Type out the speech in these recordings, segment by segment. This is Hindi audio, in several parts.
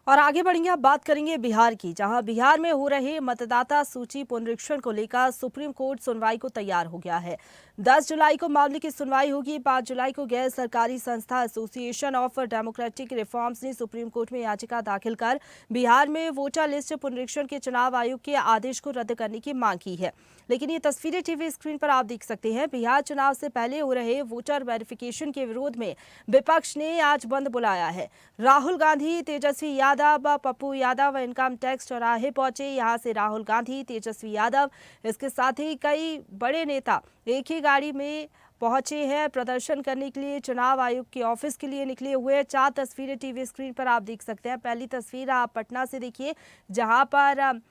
और आगे बढ़ेंगे, अब बात करेंगे बिहार की, जहां बिहार में हो रहे मतदाता सूची पुनरीक्षण को लेकर सुप्रीम कोर्ट सुनवाई को तैयार हो गया है। 10 जुलाई को मामले की सुनवाई होगी। 5 जुलाई को गैर सरकारी संस्था एसोसिएशन ऑफ डेमोक्रेटिक रिफॉर्म्स ने सुप्रीम कोर्ट में याचिका दाखिल कर बिहार में वोटर लिस्ट पुनरीक्षण के चुनाव आयोग के आदेश को रद्द करने की मांग की है। लेकिन ये तस्वीरें टीवी स्क्रीन पर आप देख सकते हैं। बिहार चुनाव से पहले हो रहे वोटर वेरिफिकेशन के विरोध में विपक्ष ने आज बंद बुलाया है। राहुल गांधी, तेजस्वी यादव, पप्पू यादव इनकम टैक्स चौराहे पहुंचे। यहां से राहुल गांधी, तेजस्वी यादव, इसके साथ ही कई बड़े नेता एक ही गाड़ी में पहुंचे हैं प्रदर्शन करने के लिए। चुनाव आयोग के ऑफिस के लिए निकले हुए 4 तस्वीरें टीवी स्क्रीन पर आप देख सकते हैं। पहली तस्वीर आप पटना से देखिए, जहां पर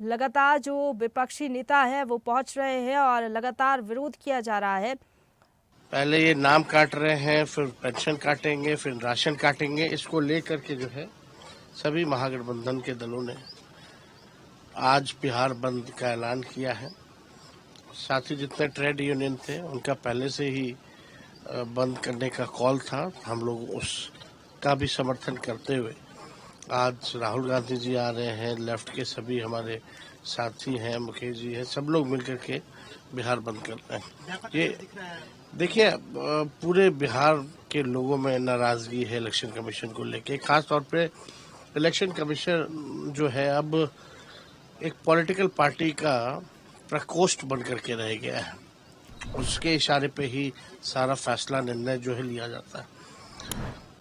लगातार जो विपक्षी नेता है वो पहुंच रहे हैं और लगातार विरोध किया जा रहा है। पहले ये नाम काट रहे हैं, फिर पेंशन काटेंगे, फिर राशन काटेंगे। इसको लेकर के जो है सभी महागठबंधन के दलों ने आज बिहार बंद का ऐलान किया है। साथ ही जितने ट्रेड यूनियन थे उनका पहले से ही बंद करने का कॉल था। हम लोग उसका भी समर्थन करते हुए आज राहुल गांधी जी आ रहे हैं, लेफ्ट के सभी हमारे साथी हैं, मुकेश जी हैं, सब लोग मिलकर के बिहार बंद कर रहे हैं। ये देखिए, पूरे बिहार के लोगों में नाराजगी है इलेक्शन कमीशन को लेके। खास तौर पे इलेक्शन कमीशन जो है अब एक पॉलिटिकल पार्टी का प्रकोष्ठ बन करके रह गया है। उसके इशारे पे ही सारा फैसला निर्णय जो है लिया जाता है।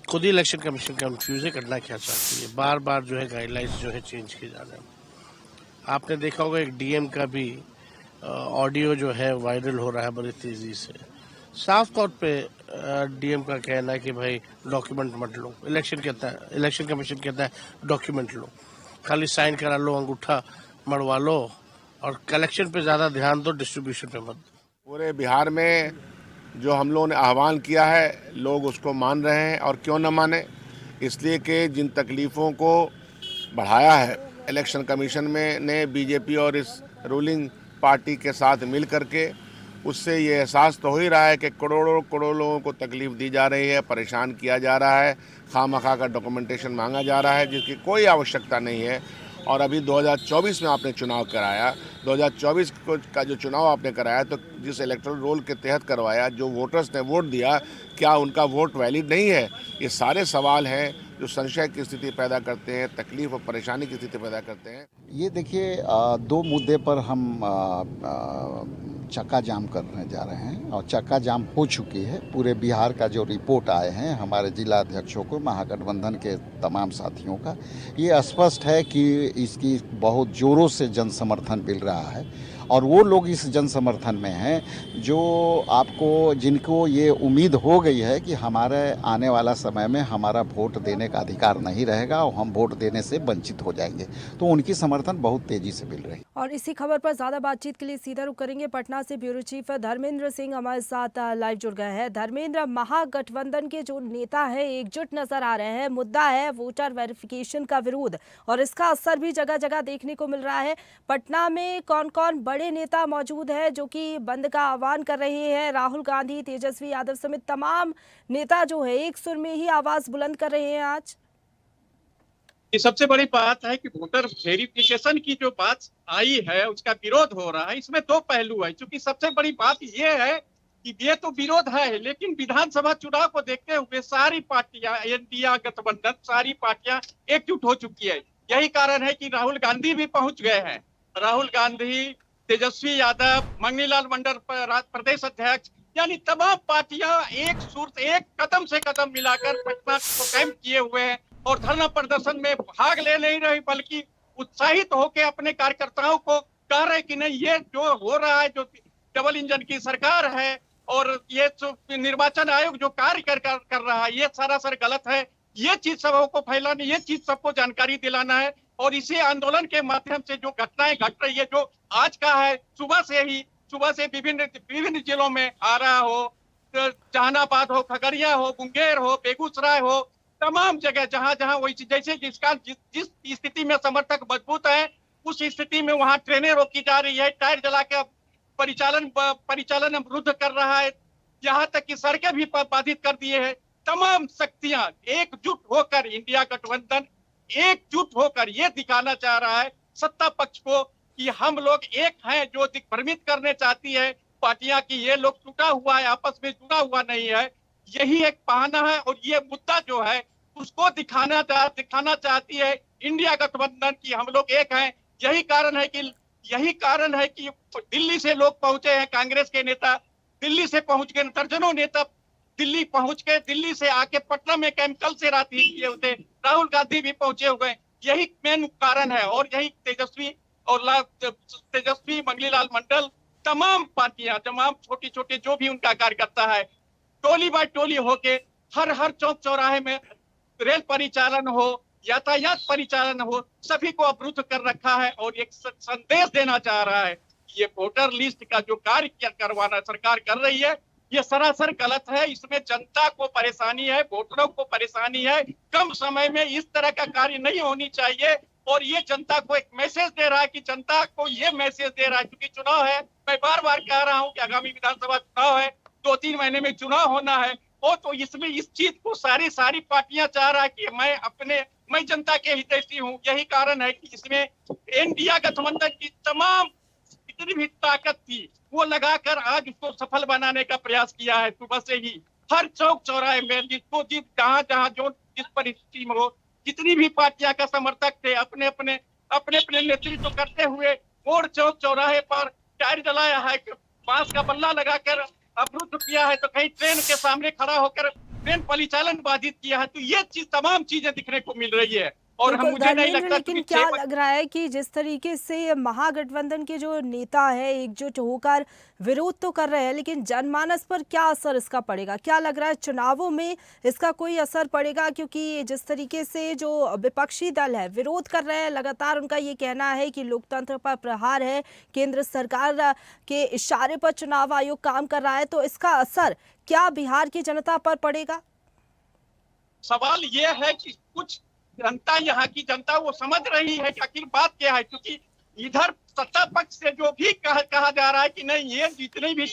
खुद ही इलेक्शन कमीशन कंफ्यूज करना क्या चाहती है, बार बार जो है गाइडलाइंस जो है चेंज किए जा रहे हैं। आपने देखा होगा एक डीएम का भी ऑडियो जो है वायरल हो रहा है बड़ी तेजी से। साफ तौर पे डीएम का कहना है कि भाई डॉक्यूमेंट मत लो। इलेक्शन कमीशन कहता है डॉक्यूमेंट लो, खाली साइन करा लो, अंगूठा मरवा लो और कलेक्शन पे ज्यादा ध्यान दो, डिस्ट्रीब्यूशन पे मत दो। पूरे बिहार में जो हम लोगों ने आह्वान किया है लोग उसको मान रहे हैं, और क्यों न माने, इसलिए कि जिन तकलीफ़ों को बढ़ाया है इलेक्शन कमीशन में ने बीजेपी और इस रूलिंग पार्टी के साथ मिल करके, उससे ये एहसास तो हो ही रहा है कि करोड़ों करोड़ों लोगों को तकलीफ़ दी जा रही है, परेशान किया जा रहा है, खामखा का डॉक्यूमेंटेशन मांगा जा रहा है जिसकी कोई आवश्यकता नहीं है। और अभी 2024 में आपने चुनाव कराया, 2024 का जो चुनाव आपने कराया तो जिस इलेक्टोरल रोल के तहत करवाया, जो वोटर्स ने वोट दिया, क्या उनका वोट वैलिड नहीं है? ये सारे सवाल हैं जो संशय की स्थिति पैदा करते हैं, तकलीफ और परेशानी की स्थिति पैदा करते हैं। ये देखिए, 2 मुद्दे पर हम चक्का जाम करने जा रहे हैं और चक्का जाम हो चुकी है। पूरे बिहार का जो रिपोर्ट आए हैं हमारे जिला अध्यक्षों को, महागठबंधन के तमाम साथियों का, ये स्पष्ट है कि इसकी बहुत ज़ोरों से जन समर्थन मिल रहा है। और वो लोग इस जन समर्थन में हैं जो जिनको ये उम्मीद हो गई है कि हमारे आने वाला समय में हमारा वोट देने का अधिकार नहीं रहेगा और हम वोट देने से वंचित हो जाएंगे, तो उनकी समर्थन बहुत तेजी से मिल रही है। और इसी खबर पर ज्यादा बातचीत के लिए सीधा रुख करेंगे। पटना से ब्यूरो चीफ धर्मेंद्र सिंह हमारे साथ लाइव जुड़ गए हैं। धर्मेंद्र, महागठबंधन के जो नेता है एकजुट नजर आ रहे हैं, मुद्दा है वोटर वेरिफिकेशन का विरोध और इसका असर भी जगह जगह देखने को मिल रहा है। पटना में कौन कौन बड़े नेता मौजूद है जो कि बंद का आह्वान कर रहे हैं? राहुल गांधी, तेजस्वी यादव समेत तमाम नेता जो है एक सुर में ही आवाज बुलंद कर रहे हैं आज। ये सबसे बड़ी बात है कि वोटर वेरिफिकेशन की जो बात आई है उसका विरोध हो रहा है। इसमें 2 पहलू है। क्योंकि सबसे बड़ी बात ये है कि ये तो विरोध है, लेकिन विधानसभा चुनाव को देखते हुए सारी पार्टियां, इंडिया गठबंधन, सारी पार्टियां एकजुट हो चुकी है। यही कारण है कि राहुल गांधी भी पहुंच गए हैं। राहुल गांधी, तेजस्वी यादव, मंगनीलाल मंडल प्रदेश अध्यक्ष, यानी तमाम पार्टियां एक सुर, एक कदम से कदम मिलाकर पटना को कैंप किए हुए हैं और धरना प्रदर्शन में भाग ले नहीं रही, बल्कि उत्साहित होकर अपने कार्यकर्ताओं को कह रहे कि नहीं, ये जो हो रहा है, जो डबल इंजन की सरकार है और ये जो निर्वाचन आयोग जो कार्य कर रहा है, ये सरासर गलत है। ये चीज सबों को फैलानी, ये चीज सबको जानकारी दिलाना है। और इसी आंदोलन के माध्यम से जो घटनाएं घट रही है, जो आज का है, सुबह से विभिन्न जिलों में आ रहा हो, जहानाबाद हो, खगड़िया हो, मुंगेर हो, बेगूसराय हो, तमाम जगह जहां जहां वही जैसे जिस स्थिति में समर्थक मजबूत है, उस स्थिति में वहां ट्रेनें रोकी जा रही है, टायर जला के परिचालन अवरुद्ध कर रहा है, यहाँ तक कि सड़कें भी बाधित कर दिए हैं। तमाम शक्तियां एकजुट होकर इंडिया गठबंधन एकजुट होकर ये दिखाना चाह रहा है सत्ता पक्ष को कि हम लोग एक हैं, जो भ्रमित करने चाहती है पार्टियां की ये लोग टूटा हुआ है, आपस में जुड़ा हुआ नहीं है। यही एक बहाना है और ये मुद्दा जो है उसको दिखाना चाहती है इंडिया गठबंधन की हम लोग एक हैं। यही कारण है कि दिल्ली से लोग पहुंचे हैं, कांग्रेस के नेता दिल्ली से पहुंच गए, दर्जनों नेता दिल्ली पहुंच के दिल्ली से आके पटना में केमिकल से रात ही किए होते, राहुल गांधी भी पहुंचे हुए, यही मेन कारण है। और यही तेजस्वी मंगलीलाल मंडल, तमाम पार्टियां, तमाम छोटे छोटे जो भी उनका कार्यकर्ता है, टोली बाय टोली होके हर चौक चौराहे में रेल परिचालन हो, यातायात परिचालन हो, सभी को अवरुद्ध कर रखा है और एक संदेश देना चाह रहा है। ये वोटर लिस्ट का जो कार्य करवाना सरकार कर रही है, ये सरासर गलत है। इसमें जनता को परेशानी है, वोटरों को परेशानी है। कम समय में इस तरह का कार्य नहीं होनी चाहिए और ये जनता को एक मैसेज दे रहा है कि जनता को ये मैसेज दे रहा है, क्योंकि चुनाव है, मैं बार बार कह रहा हूं कि आगामी विधानसभा चुनाव है, 2-3 महीने में चुनाव होना है। और तो इसमें इस चीज को सारी पार्टियां चाह रहा है कि मैं जनता के हितैषी हूं। यही कारण है कि इसमें इंडिया गठबंधन की तमाम जितनी भी ताकत थी वो लगाकर आज उसको सफल बनाने का प्रयास किया है। सुबह से ही हर चौक चौराहे में जहाँ जो जिस परिस्थिति में हो, जितनी भी पार्टियां का समर्थक थे अपने अपने नेतृत्व करते हुए और चौक चौराहे पर टायर जलाया है, बांस का बल्ला लगाकर अवरुद्ध किया है, तो कहीं ट्रेन के सामने खड़ा होकर ट्रेन परिचालन बाधित किया है। तो ये तमाम चीजें दिखने को मिल रही है और मुझे नहीं लगता। लेकिन क्या लग रहा है कि जिस तरीके से महागठबंधन के जो नेता है एकजुट होकर विरोध तो कर रहे हैं, लेकिन जनमानस पर क्या असर इसका पड़ेगा? क्या लग रहा है चुनावों में इसका कोई असर पड़ेगा? क्योंकि जिस तरीके से जो विपक्षी दल है विरोध कर रहे हैं, लगातार उनका ये कहना है कि लोकतंत्र पर प्रहार है, केंद्र सरकार के इशारे पर चुनाव आयोग काम कर रहा है, तो इसका असर क्या बिहार की जनता पर पड़ेगा? सवाल ये है कि कुछ जनता, यहाँ की जनता वो समझ रही है कि आखिर बात क्या है, क्योंकि इधर सत्ता पक्ष से जो भी कहा जा रहा है कि नहीं, ये जितने भी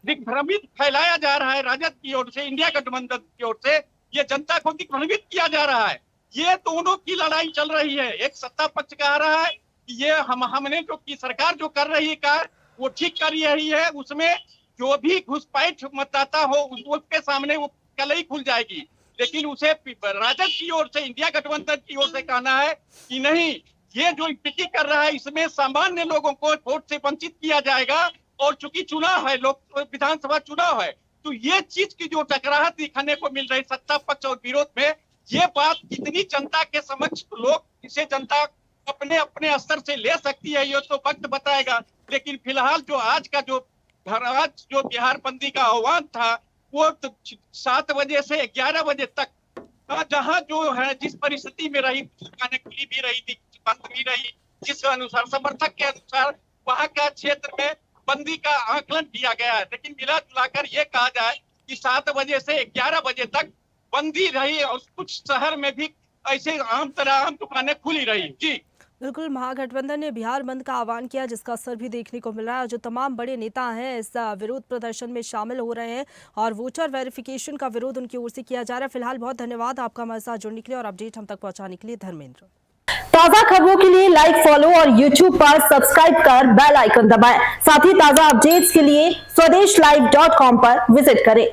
दिग्भ्रमित फैलाया जा रहा है राजद की ओर से, इंडिया गठबंधन की ओर से, ये जनता को दिग्भ्रमित किया जा रहा है। ये दोनों की लड़ाई चल रही है। एक सत्ता पक्ष कह रहा है कि ये हमने जो की सरकार जो कर रही है वो ठीक कर रही है, उसमें जो भी घुसपैठ मतदाता हो उसके सामने वो कलई खुल जाएगी। लेकिन उसे राजद की ओर से, इंडिया गठबंधन की ओर से कहना है कि नहीं, ये जो स्थिति कर रहा है इसमें सामान्य लोगों को वोट से वंचित किया जाएगा और चूंकि चुनाव है, विधानसभा चुनाव है, तो ये चीज की जो टकराहट दिखने को मिल रही सत्ता पक्ष और विरोध में, ये बात कितनी जनता के समक्ष लोग इसे जनता अपने अपने स्तर से ले सकती है ये तो वक्त बताएगा। लेकिन फिलहाल जो आज जो बिहार बंदी का आह्वान था वो 7 बजे से 11 बजे तक, जहां जो है जिस परिस्थिति में रही, दुकानें खुली भी रही थी, बंद भी रही, जिस अनुसार समर्थक के अनुसार वहां का क्षेत्र में बंदी का आकलन किया गया है। लेकिन मिला जुलाकर ये कहा जाए कि 7 बजे से 11 बजे तक बंदी रही और कुछ शहर में भी ऐसे आम दुकानें खुली रही। जी बिल्कुल, महागठबंधन ने बिहार बंद का आह्वान किया जिसका असर भी देखने को मिल रहा है। जो तमाम बड़े नेता हैं इस विरोध प्रदर्शन में शामिल हो रहे हैं और वोटर वेरिफिकेशन का विरोध उनकी ओर से किया जा रहा है। फिलहाल बहुत धन्यवाद आपका हमारे साथ जुड़ने के लिए और अपडेट हम तक पहुंचाने के लिए, धर्मेंद्र। ताजा खबरों के लिए लाइक, फॉलो और YouTube पर सब्सक्राइब कर बेल आइकन दबाएं। साथ ही ताजा अपडेट्स के लिए swedeshlive.com पर विजिट करें।